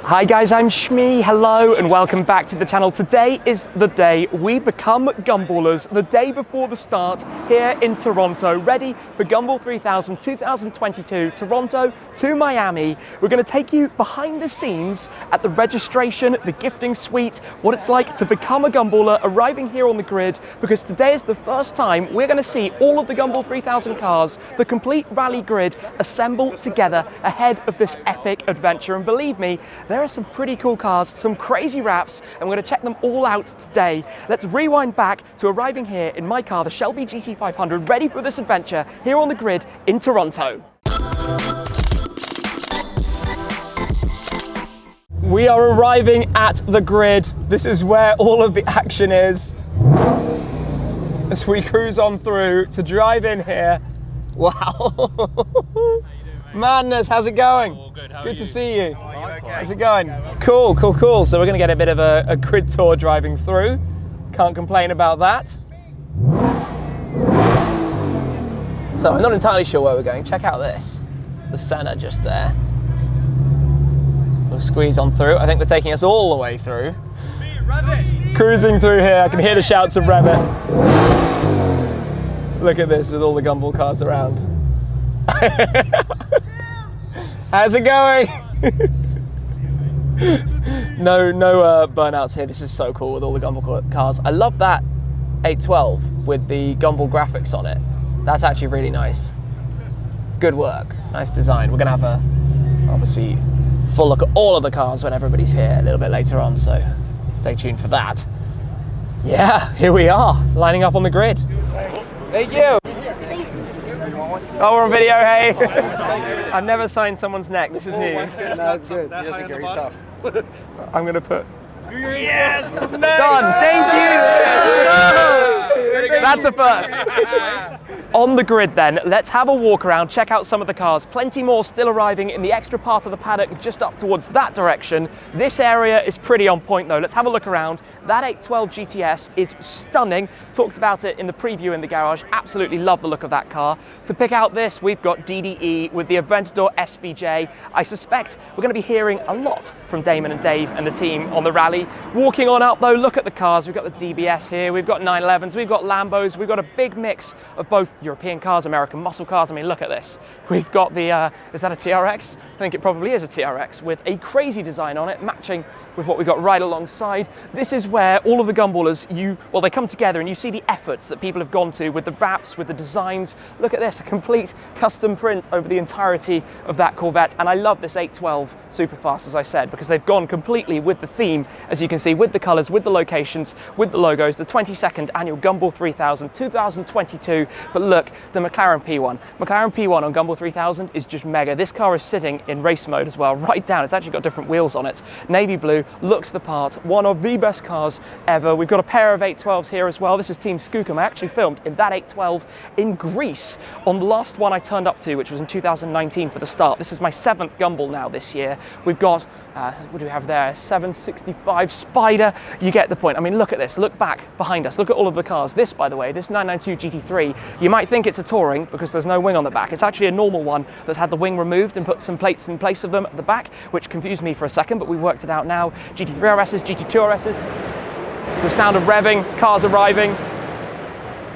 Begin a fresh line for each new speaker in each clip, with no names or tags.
Hi guys, I'm Shmee, hello and welcome back to the channel. Today is the day we become Gumballers, the day before the start here in Toronto, ready for Gumball 3000 2022, Toronto to Miami. We're going to take you behind the scenes at the registration, the gifting suite, what it's like to become a Gumballer arriving here on the grid, because today is the first time we're going to see all of the Gumball 3000 cars, the complete rally grid assembled together ahead of this epic adventure. And believe me, there are some pretty cool cars, some crazy wraps, and we're going to check them all out today. Let's rewind back to arriving here in my car, the Shelby GT500, ready for this adventure here on the grid in Toronto. We are arriving at the grid. This is where all of the action is. As we cruise on through to drive in here. Wow. Madness, how's it going?
All good,
good to see you.
Okay?
How's it going? Cool. So we're gonna get a bit of a grid tour driving through. Can't complain about that. So I'm not entirely sure where we're going. Check out this. The center just there. We'll squeeze on through. I think they're taking us all the way through. Cruising through here, I can hear the shouts of Rev It. Look at this with all the Gumball cars around. How's it going? No burnouts here. This is so cool with all the Gumball cars. I love that 812 with the Gumball graphics on it. That's actually really nice. Good work. Nice design. We're gonna have a obviously full look at all of the cars when everybody's here a little bit later on, so stay tuned for that. Yeah, here we are, lining up on the grid. Thank you. Oh, we're on video, hey. I've never signed someo's neck, this is new.
No, it's good. He doesn't carry stuff.
I'm gonna put...
Yes!
Done, thank you! That's a first. On the grid then, let's have a walk around, check out some of the cars. Plenty more still arriving in the extra part of the paddock just up towards that direction. This area is pretty on point though. Let's have a look around. That 812 GTS is stunning. Talked about it in the preview in the garage. Absolutely love the look of that car. To pick out this, we've got DDE with the Aventador SVJ. I suspect we're going to be hearing a lot from Damon and Dave and the team on the rally. Walking on up though, look at the cars. We've got the DBS here, we've got 911s, we've got Lambos, we've got a big mix of both European cars, American muscle cars. I mean, look at this. We've got the, is that a TRX? I think it probably is a TRX with a crazy design on it, matching with what we've got right alongside. This is where all of the Gumballers, they come together and you see the efforts that people have gone to with the wraps, with the designs. Look at this, a complete custom print over the entirety of that Corvette. And I love this 812 Superfast, as I said, because they've gone completely with the theme, as you can see, with the colors, with the locations, with the logos, the 22nd annual Gumball 3000 2022. But look, the McLaren P1. McLaren P1 on Gumball 3000 is just mega. This car is sitting in race mode as well, right down. It's actually got different wheels on it. Navy blue, looks the part. One of the best cars ever. We've got a pair of 812s here as well. This is Team Skookum. I actually filmed in that 812 in Greece on the last one I turned up to, which was in 2019 for the start. This is my 7th Gumball now this year. We've got, what do we have there? 765 Spider. You get the point. I mean, look at this. Look back behind us. Look at all of the cars. This, by the way, this 992 GT3, you might think it's a touring because there's no wing on the back. It's actually a normal one that's had the wing removed and put some plates in place of them at the back, which confused me for a second, but we worked it out now. GT3 RSs, GT2 RSs, the sound of revving, cars arriving.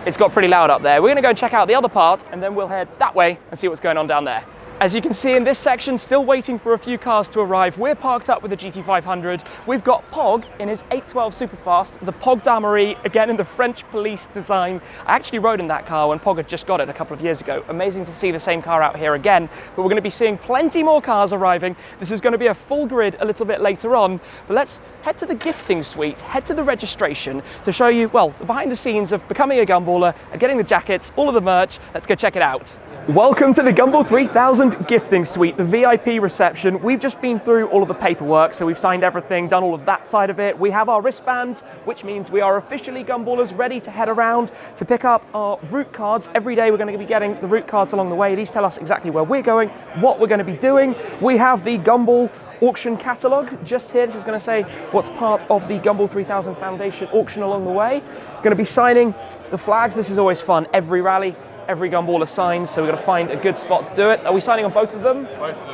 It's got pretty loud up there. We're gonna go check out the other part and then we'll head that way and see what's going on down there. As you can see in this section, still waiting for a few cars to arrive. We're parked up with the GT500. We've got Pog in his 812 Superfast, the Pog d'Armory, again in the French police design. I actually rode in that car when Pog had just got it a couple of years ago. Amazing to see the same car out here again, but we're gonna be seeing plenty more cars arriving. This is gonna be a full grid a little bit later on, but let's head to the gifting suite, head to the registration to show you, well, the behind the scenes of becoming a Gumballer and getting the jackets, all of the merch. Let's go check it out. Welcome to the Gumball 3000 gifting suite, the VIP reception. We've just been through all of the paperwork, so we've signed everything, done all of that side of it. We have our wristbands, which means we are officially Gumballers, ready to head around to pick up our route cards. Every day we're going to be getting the route cards along the way. These tell us exactly where we're going, what we're going to be doing. We have the Gumball auction catalogue just here. This is going to say what's part of the Gumball 3000 Foundation auction along the way. Going to be signing the flags. This is always fun. Every rally, every Gumballer signs, so we've got to find a good spot to do it. Are we signing on both of them?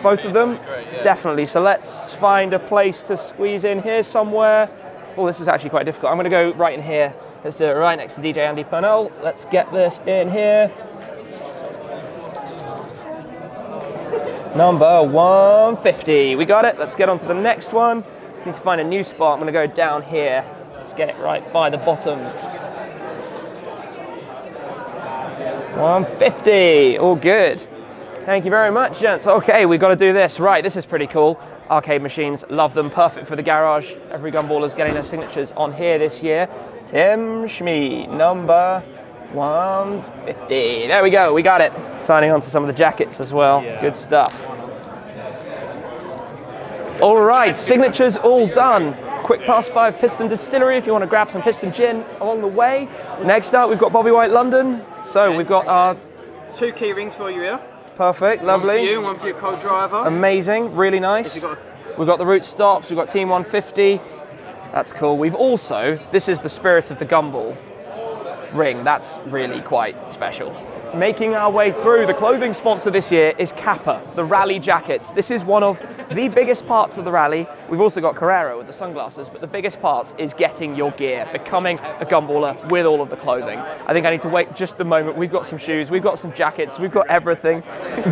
Both of them? Great, yeah. Definitely. So let's find a place to squeeze in here somewhere. Oh, this is actually quite difficult. I'm going to go right in here. Let's do it right next to DJ Andy Purnell. Let's get this in here. Number 150. We got it. Let's get on to the next one. Need to find a new spot. I'm going to go down here. Let's get it right by the bottom. 150. All good. Thank you very much, gents. Okay, we've got to do this. Right, this is pretty cool. Arcade machines, love them. Perfect for the garage. Every Gumballer's getting their signatures on here this year. Tim Schmee, number 150. There we go, we got it. Signing on to some of the jackets as well. Yeah. Good stuff. All right, signatures all done. Quick pass by of Piston Distillery if you want to grab some Piston Gin along the way. Next up, we've got Bobby White London. So we've got our
2 key rings for you here.
Perfect, lovely.
One for you, one for your co-driver.
Amazing, really nice. We've got the route stops, we've got Team 150. That's cool. We've also, this is the Spirit of the Gumball ring. That's really quite special. Making our way through, the clothing sponsor this year is Kappa, the rally jackets. This is one of the biggest parts of the rally. We've also got Carrera with the sunglasses, but the biggest parts is getting your gear, becoming a Gumballer with all of the clothing. I think I need to wait just a moment. We've got some shoes, we've got some jackets, we've got everything.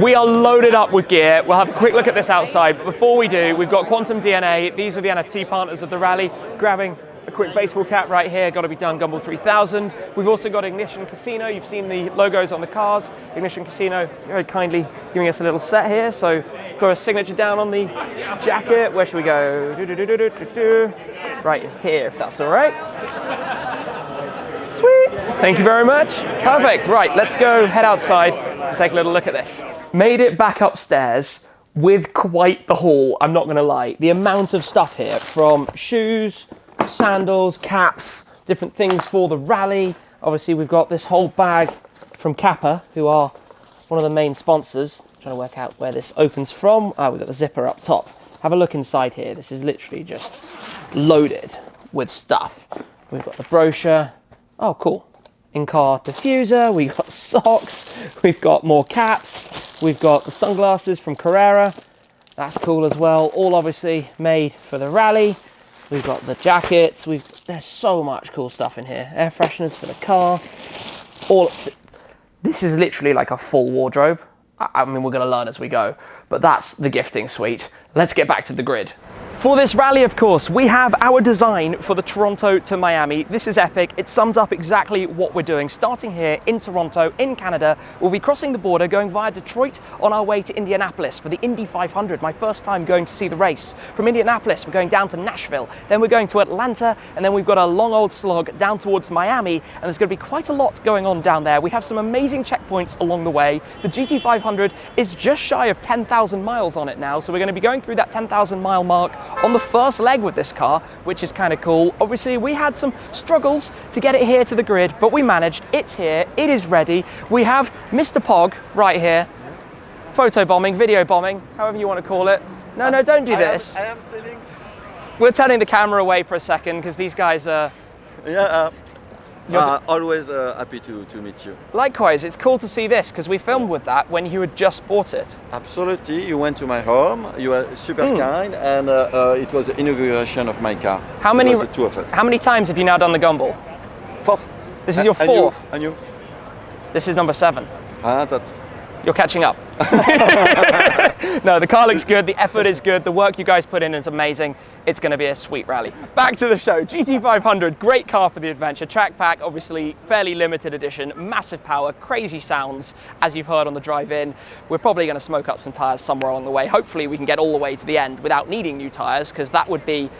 We are loaded up with gear. We'll have a quick look at this outside, but before we do, we've got Quantum DNA. These are the NFT partners of the rally, grabbing a quick baseball cap right here, got to be done, Gumball 3000. We've also got Ignition Casino. You've seen the logos on the cars. Ignition Casino very kindly giving us a little set here. So throw a signature down on the jacket. Where should we go? Right here, if that's all right. Sweet. Thank you very much. Perfect. Right, let's go head outside and take a little look at this. Made it back upstairs with quite the haul, I'm not going to lie. The amount of stuff here, from shoes, sandals, caps, different things for the rally. Obviously, we've got this whole bag from Kappa, who are one of the main sponsors. Trying to work out where this opens from. Ah, we've got the zipper up top. Have a look inside here. This is literally just loaded with stuff. We've got the brochure. Oh, cool. In-car diffuser. We've got socks. We've got more caps. We've got the sunglasses from Carrera. That's cool as well. All obviously made for the rally. We've got the jackets. There's so much cool stuff in here. Air fresheners for the car. This is literally like a full wardrobe. I mean, we're going to learn as we go, but that's the gifting suite. Let's get back to the grid. For this rally, of course, we have our design for the Toronto to Miami. This is epic. It sums up exactly what we're doing. Starting here in Toronto, in Canada, we'll be crossing the border, going via Detroit on our way to Indianapolis for the Indy 500, my first time going to see the race. From Indianapolis, we're going down to Nashville, then we're going to Atlanta, and then we've got a long old slog down towards Miami, and there's going to be quite a lot going on down there. We have some amazing checkpoints along the way. The GT500 is just shy of 10,000 miles on it now, so we're going to be going through that 10,000 mile mark on the first leg with this car, which is kind of cool. Obviously, we had some struggles to get it here to the grid, but we managed. It's here, it is ready. We have Mr. Pog right here. Photo bombing, video bombing, however you want to call it. No, don't do this.
I am sitting.
We're turning the camera away for a second because these guys are...
Always happy to meet you.
Likewise, it's cool to see this because we filmed with that when you had just bought it.
Absolutely, you went to my home, you were super kind, and it was the inauguration of my car.
How many?
It was the two of us.
How many times have you now done the Gumball?
4th.
This is your 4th?
And you?
This is number 7.
That's...
You're catching up. No, the car looks good, the effort is good, the work you guys put in is amazing. It's going to be a sweet rally. Back to the show, GT500, great car for the adventure. Track pack, obviously fairly limited edition, massive power, crazy sounds, as you've heard on the drive-in. We're probably going to smoke up some tyres somewhere along the way. Hopefully we can get all the way to the end without needing new tyres, because that would be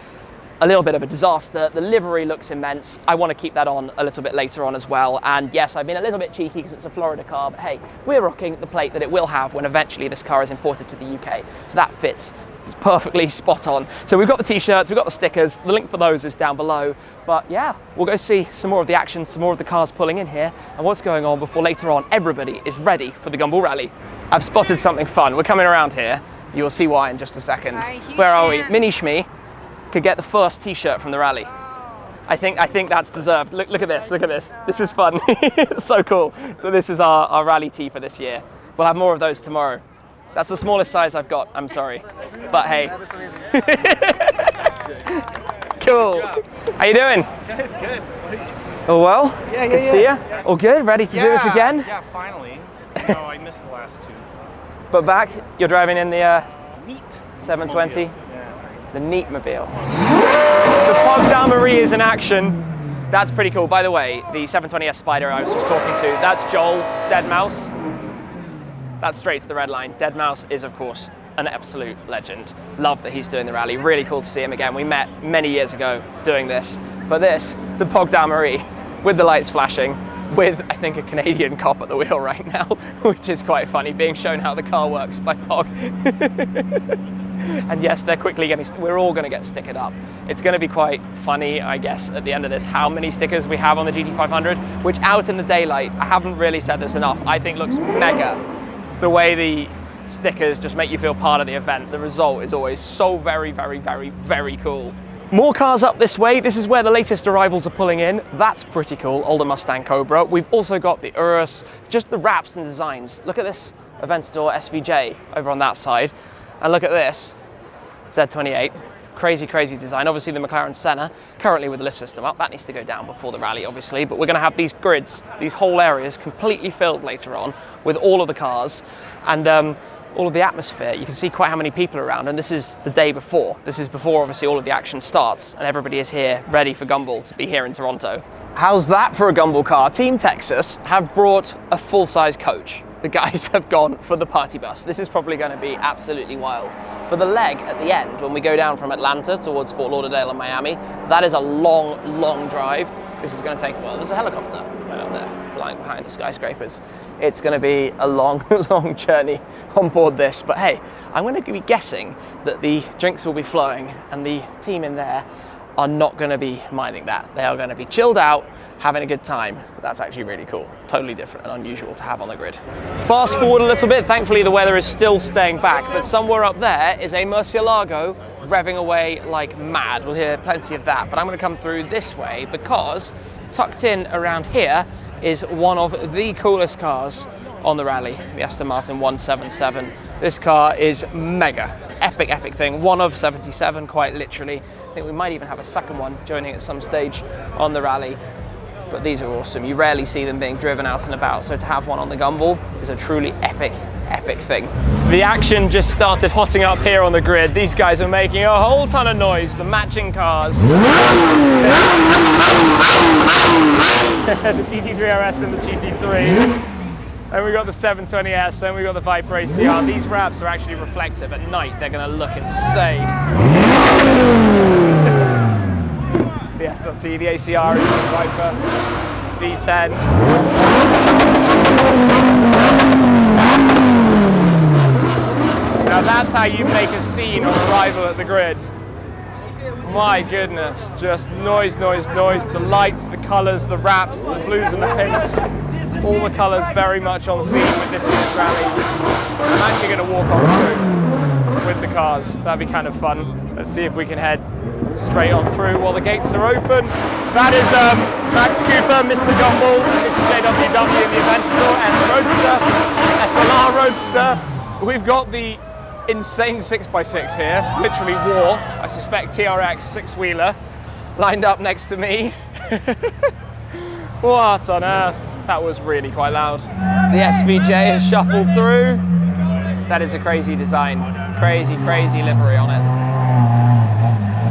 a little bit of a disaster. The livery looks immense. I want to keep that on a little bit later on as well. And yes, I've been a little bit cheeky because it's a Florida car, but hey, we're rocking the plate that it will have when eventually this car is imported to the UK. So that fits perfectly spot on. So we've got the t-shirts, we've got the stickers, the link for those is down below. But yeah, we'll go see some more of the action, some more of the cars pulling in here and what's going on before later on everybody is ready for the Gumball Rally. I've spotted something fun. We're coming around here. You'll see why in just a second. Where are we? Mini Shmee could get the first t-shirt from the rally. I think that's deserved. Look at this, look at this. This is fun. So cool. So this is our rally tee for this year. We'll have more of those tomorrow. That's the smallest size I've got, I'm sorry. But hey. Cool. How you doing?
Good.
All well?
Yeah,
good to see you. All good? Ready to do this again?
Yeah, finally. No, I missed the last two.
But back, you're driving in the
Neat.
720,
Yeah.
the Neatmobile. The Pogda Marie is in action. That's pretty cool. By the way, the 720S Spider I was just talking to, that's Joel, Dead Mouse. That's straight to the red line. Dead Mouse is, of course, an absolute legend. Love that he's doing the rally. Really cool to see him again. We met many years ago doing this. But this, the Pogda Marie, with the lights flashing, with, I think, a Canadian cop at the wheel right now, which is quite funny, being shown how the car works by Pog. And yes, they're quickly getting, we're all going to get stickered up. It's going to be quite funny, I guess, at the end of this, how many stickers we have on the GT500, which out in the daylight, I haven't really said this enough, I think looks mega. The way the stickers just make you feel part of the event. The result is always so very, very, very, very cool. More cars up this way. This is where the latest arrivals are pulling in. That's pretty cool, older Mustang Cobra. We've also got the Urus, just the wraps and designs. Look at this Aventador SVJ over on that side. And look at this Z28. Crazy, crazy design. Obviously the McLaren Senna, currently with the lift system up. That needs to go down before the rally, obviously. But we're going to have these grids, these whole areas completely filled later on with all of the cars. And all of the atmosphere. You can see quite how many people are around, and this is the day before. This is before obviously all of the action starts, and everybody is here ready for Gumball to be here in Toronto. How's that for a Gumball car? Team Texas have brought a full-size coach. The guys have gone for the party bus. This is probably going to be absolutely wild. For the leg at the end, when we go down from Atlanta towards Fort Lauderdale and Miami, that is a long, long drive. This is going to take a while. There's a helicopter right up there flying behind the skyscrapers. It's going to be a long, long journey on board this. But hey, I'm going to be guessing that the drinks will be flowing and the team in there are not going to be minding that. They are going to be chilled out, having a good time. That's actually really cool. Totally different and unusual to have on the grid. Fast forward a little bit. Thankfully, the weather is still staying back, but somewhere up there is a Murcielago revving away like mad. We'll hear plenty of that, but I'm going to come through this way because tucked in around here is one of the coolest cars on the rally, the Aston Martin 177. This car is mega, epic, epic thing. One of 77, quite literally. I think we might even have a second one joining at some stage on the rally. But these are awesome. You rarely see them being driven out and about, so to have one on the Gumball is a truly epic, epic thing. The action just started hotting up here on the grid. These guys are making a whole ton of noise, the matching cars. The GT3 RS and the GT3. Then we've got the 720S, then we've got the Viper ACR. These wraps are actually reflective. At night, they're going to look insane. The SLT, the ACR, the Viper, V10. Now that's how you make a scene on arrival at the grid. My goodness, just noise, noise, noise. The lights, the colours, the wraps, the blues and the pinks. All the colours very much on theme with this year's rally. I'm actually going to walk on through with the cars. That'd be kind of fun. Let's see if we can head straight on through while the gates are open. That is Max Cooper, Mr. Gumball, Mr. JWW in the Aventador, S Roadster, SLR Roadster. We've got the insane 6x6 here, literally war. I suspect TRX 6-wheeler lined up next to me. What on earth? That was really quite loud. The SVJ has shuffled through. That is a crazy design. Crazy, crazy livery on it.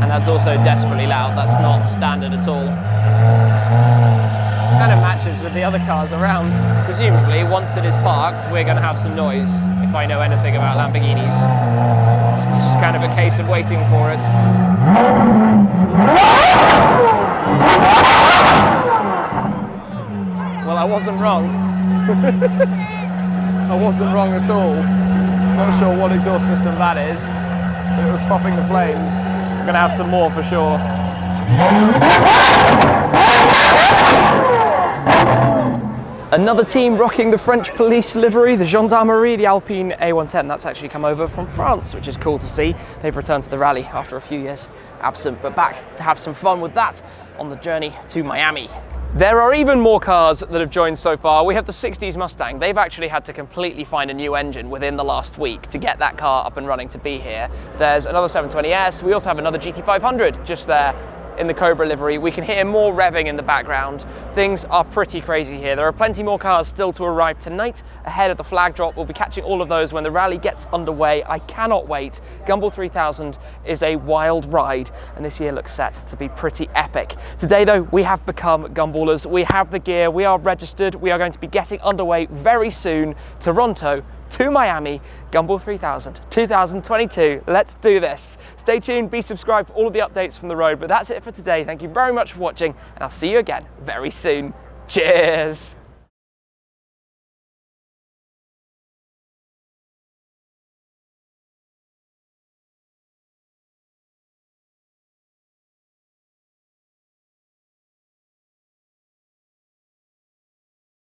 And that's also desperately loud. That's not standard at all. Kind of matches with the other cars around. Presumably, once it is parked, we're going to have some noise, if I know anything about Lamborghinis. It's just kind of a case of waiting for it. Well, I wasn't wrong. I wasn't wrong at all. Not sure what exhaust system that is, but it was popping the flames. I'm gonna have some more for sure. Another team rocking the French police livery, the Gendarmerie, the Alpine A110. That's actually come over from France, which is cool to see. They've returned to the rally after a few years absent, but back to have some fun with that on the journey to Miami. There are even more cars that have joined so far. We have the 60s Mustang. They've actually had to completely find a new engine within the last week to get that car up and running to be here. There's another 720S. We also have another GT500 just there in the Cobra livery. We can hear more revving in the background. Things are pretty crazy here. There are plenty more cars still to arrive tonight ahead of the flag drop. We'll be catching all of those when the rally gets underway. I cannot wait. Gumball 3000 is a wild ride, and this year looks set to be pretty epic. Today though, we have become Gumballers. We have the gear, we are registered. We are going to be getting underway very soon. Toronto to Miami, Gumball 3000 2022. Let's do this. Stay tuned, be subscribed for all of the updates from the road, but that's it for today. Thank you very much for watching, and I'll see you again very soon. Cheers.